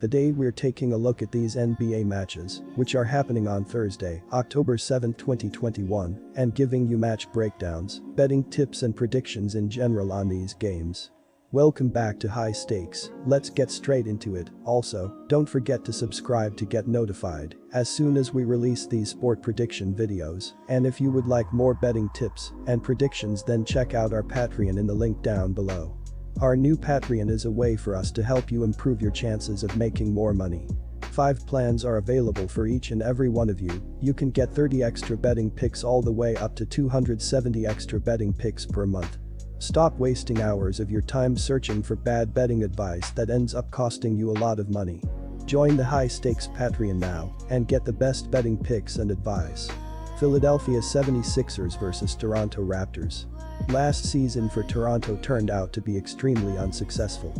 Today we're taking a look at these NBA matches, which are happening on Thursday, October 7, 2021, and giving you match breakdowns, betting tips and predictions in general on these games. Welcome back to High Stakes, let's get straight into it. Also, don't forget to subscribe to get notified as soon as we release these sport prediction videos, and if you would like more betting tips and predictions, then check out our Patreon in the link down below. Our new Patreon is a way for us to help you improve your chances of making more money. 5 plans are available for each and every one of you. You can get 30 extra betting picks all the way up to 270 extra betting picks per month. Stop wasting hours of your time searching for bad betting advice that ends up costing you a lot of money. Join the High Stakes Patreon now and get the best betting picks and advice. Philadelphia 76ers vs Toronto Raptors. Last season for Toronto turned out to be extremely unsuccessful.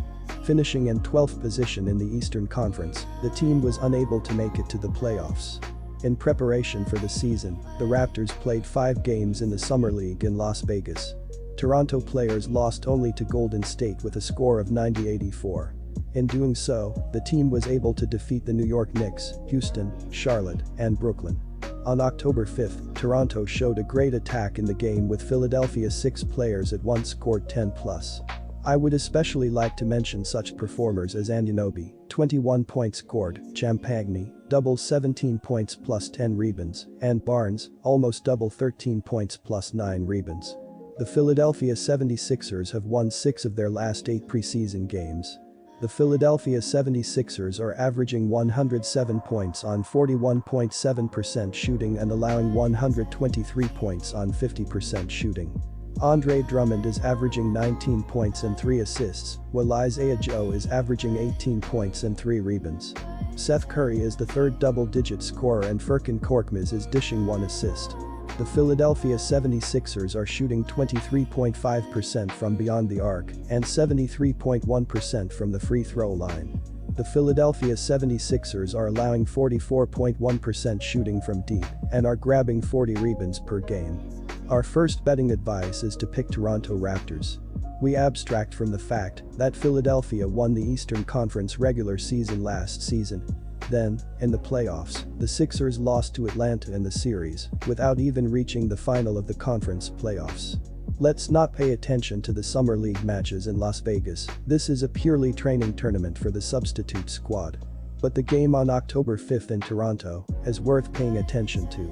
Finishing in 12th position in the Eastern Conference, the team was unable to make it to the playoffs. In preparation for the season, the Raptors played 5 games in the Summer League in Las Vegas. Toronto players lost only to Golden State with a score of 90-84. In doing so, the team was able to defeat the New York Knicks, Houston, Charlotte, and Brooklyn. On October 5, Toronto showed a great attack in the game with Philadelphia's 6 players at once scored 10+. I would especially like to mention such performers as Anunoby, 21 points scored, Champagny, double 17 points plus 10 rebounds, and Barnes, almost double 13 points plus 9 rebounds. The Philadelphia 76ers have won 6 of their last 8 preseason games. The Philadelphia 76ers are averaging 107 points on 41.7% shooting and allowing 123 points on 50% shooting. Andre Drummond is averaging 19 points and 3 assists, while Isaiah Joe is averaging 18 points and 3 rebounds. Seth Curry is the third double-digit scorer and Furkan Korkmaz is dishing 1 assist. The Philadelphia 76ers are shooting 23.5% from beyond the arc and 73.1% from the free throw line. The Philadelphia 76ers are allowing 44.1% shooting from deep and are grabbing 40 rebounds per game. Our first betting advice is to pick Toronto Raptors. We abstract from the fact that Philadelphia won the Eastern Conference regular season last season. Then, in the playoffs, the Sixers lost to Atlanta in the series without even reaching the final of the conference playoffs. Let's not pay attention to the Summer League matches in Las Vegas. This is a purely training tournament for the substitute squad. But the game on October 5 in Toronto is worth paying attention to.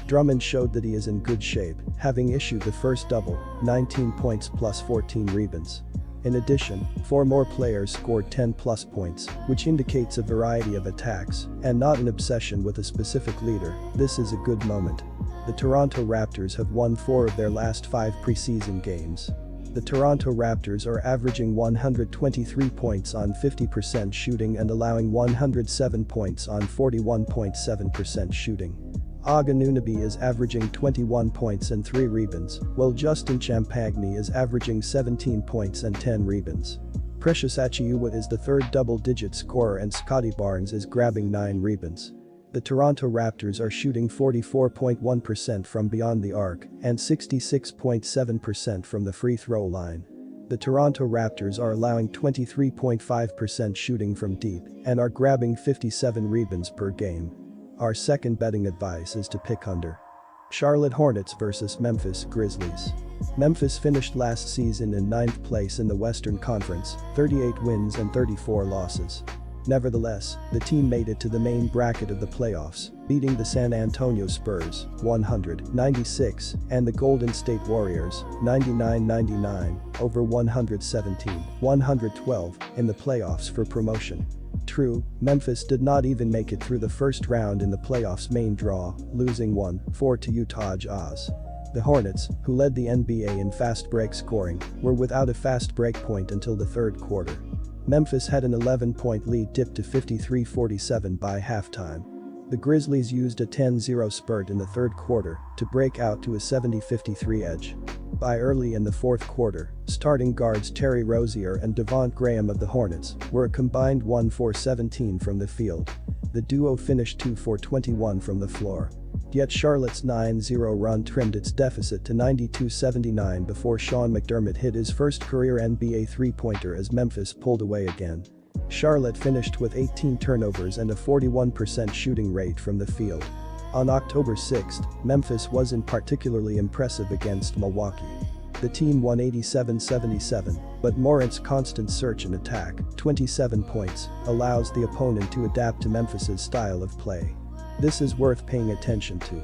Drummond showed that he is in good shape, having issued the first double, 19 points plus 14 rebounds. In addition, 4 more players scored 10+ points, which indicates a variety of attacks and not an obsession with a specific leader. This is a good moment. The Toronto Raptors have won 4 of their last 5 preseason games. The Toronto Raptors are averaging 123 points on 50% shooting and allowing 107 points on 41.7% shooting. Anunoby is averaging 21 points and 3 rebounds, while Justin Champagny is averaging 17 points and 10 rebounds. Precious Achiuwa is the third double-digit scorer and Scottie Barnes is grabbing 9 rebounds. The Toronto Raptors are shooting 44.1% from beyond the arc and 66.7% from the free throw line. The Toronto Raptors are allowing 23.5% shooting from deep and are grabbing 57 rebounds per game. Our second betting advice is to pick under. Charlotte Hornets vs Memphis Grizzlies. Memphis finished last season in 9th place in the Western Conference, 38 wins and 34 losses. Nevertheless, the team made it to the main bracket of the playoffs, beating the San Antonio Spurs, 100-96, and the Golden State Warriors, 99-99, over 117-112, in the playoffs for promotion. True, Memphis did not even make it through the first round in the playoffs main draw, losing 1-4 to Utah Jazz. The Hornets, who led the NBA in fast break scoring, were without a fast break point until the third quarter. Memphis had an 11-point lead dipped to 53-47 by halftime. The Grizzlies used a 10-0 spurt in the third quarter to break out to a 70-53 edge. By early in the fourth quarter, starting guards Terry Rozier and Devonte Graham of the Hornets were a combined 1-for-17 from the field. The duo finished 2-for-21 from the floor. Yet Charlotte's 9-0 run trimmed its deficit to 92-79 before Sean McDermott hit his first career NBA three-pointer as Memphis pulled away again. Charlotte finished with 18 turnovers and a 41% shooting rate from the field. On October 6, Memphis wasn't particularly impressive against Milwaukee. The team won 87-77, but Morant's constant search and attack, 27 points, allows the opponent to adapt to Memphis's style of play. This is worth paying attention to.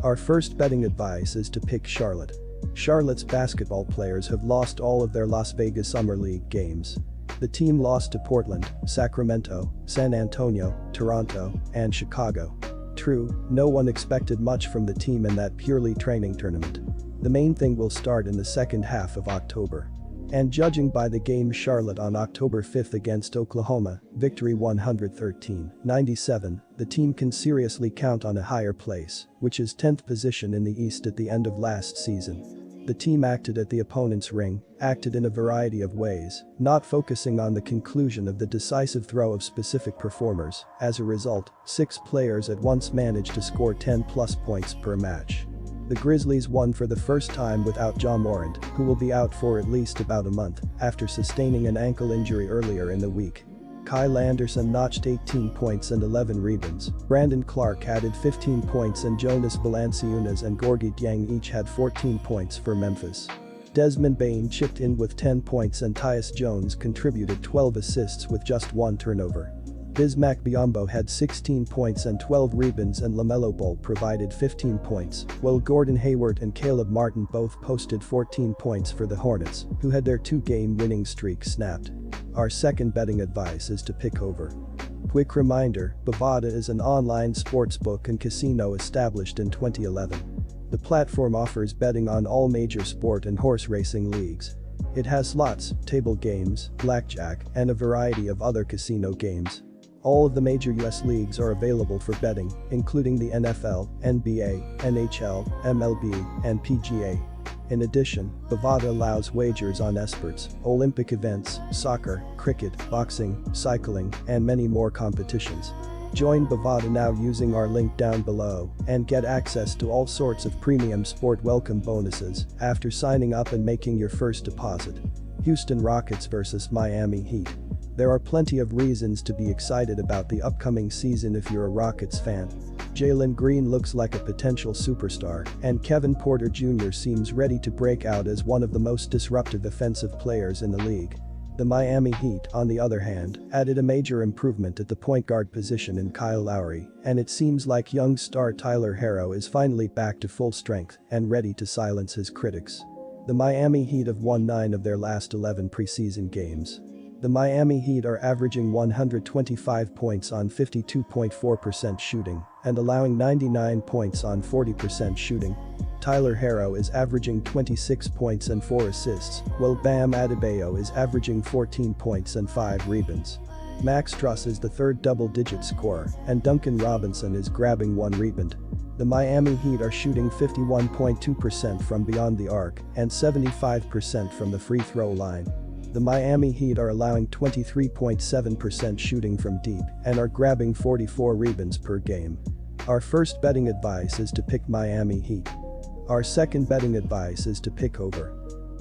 Our first betting advice is to pick Charlotte. Charlotte's basketball players have lost all of their Las Vegas Summer League games. The team lost to Portland, Sacramento, San Antonio, Toronto, and Chicago. True, no one expected much from the team in that purely training tournament. The main thing will start in the second half of October. And judging by the game Charlotte on October 5 against Oklahoma, victory 113-97, the team can seriously count on a higher place, which is 10th position in the East at the end of last season. The team acted at the opponent's ring, acted in a variety of ways, not focusing on the conclusion of the decisive throw of specific performers. As a result, 6 players at once managed to score 10+ points per match. The Grizzlies won for the first time without Ja Morant, who will be out for at least about a month after sustaining an ankle injury earlier in the week. Kyle Anderson notched 18 points and 11 rebounds. Brandon Clark added 15 points and Jonas Valanciunas and Gorgui Dieng each had 14 points for Memphis. Desmond Bane chipped in with 10 points and Tyus Jones contributed 12 assists with just 1 turnover. Bismack Biyombo had 16 points and 12 rebounds and LaMelo Ball provided 15 points, while Gordon Hayward and Caleb Martin both posted 14 points for the Hornets, who had their 2-game winning streak snapped. Our second betting advice is to pick over. Quick reminder, Bovada is an online sportsbook and casino established in 2011. The platform offers betting on all major sport and horse racing leagues. It has slots, table games, blackjack, and a variety of other casino games. All of the major US leagues are available for betting, including the NFL, NBA, NHL, MLB, and PGA. In addition, Bovada allows wagers on esports, Olympic events, soccer, cricket, boxing, cycling, and many more competitions. Join Bovada now using our link down below and get access to all sorts of premium sport welcome bonuses after signing up and making your first deposit. Houston Rockets vs Miami Heat. There are plenty of reasons to be excited about the upcoming season if you're a Rockets fan. Jalen Green looks like a potential superstar, and Kevin Porter Jr. seems ready to break out as one of the most disruptive offensive players in the league. The Miami Heat, on the other hand, added a major improvement at the point guard position in Kyle Lowry, and it seems like young star Tyler Herro is finally back to full strength and ready to silence his critics. The Miami Heat have won 9 of their last 11 preseason games. The Miami Heat are averaging 125 points on 52.4% shooting and allowing 99 points on 40% shooting. Tyler Herro is averaging 26 points and 4 assists, while Bam Adebayo is averaging 14 points and 5 rebounds. Max Strus is the third double-digit scorer, and Duncan Robinson is grabbing 1 rebound. The Miami Heat are shooting 51.2% from beyond the arc and 75% from the free throw line. The Miami Heat are allowing 23.7% shooting from deep and are grabbing 44 rebounds per game. Our first betting advice is to pick Miami Heat. Our second betting advice is to pick over.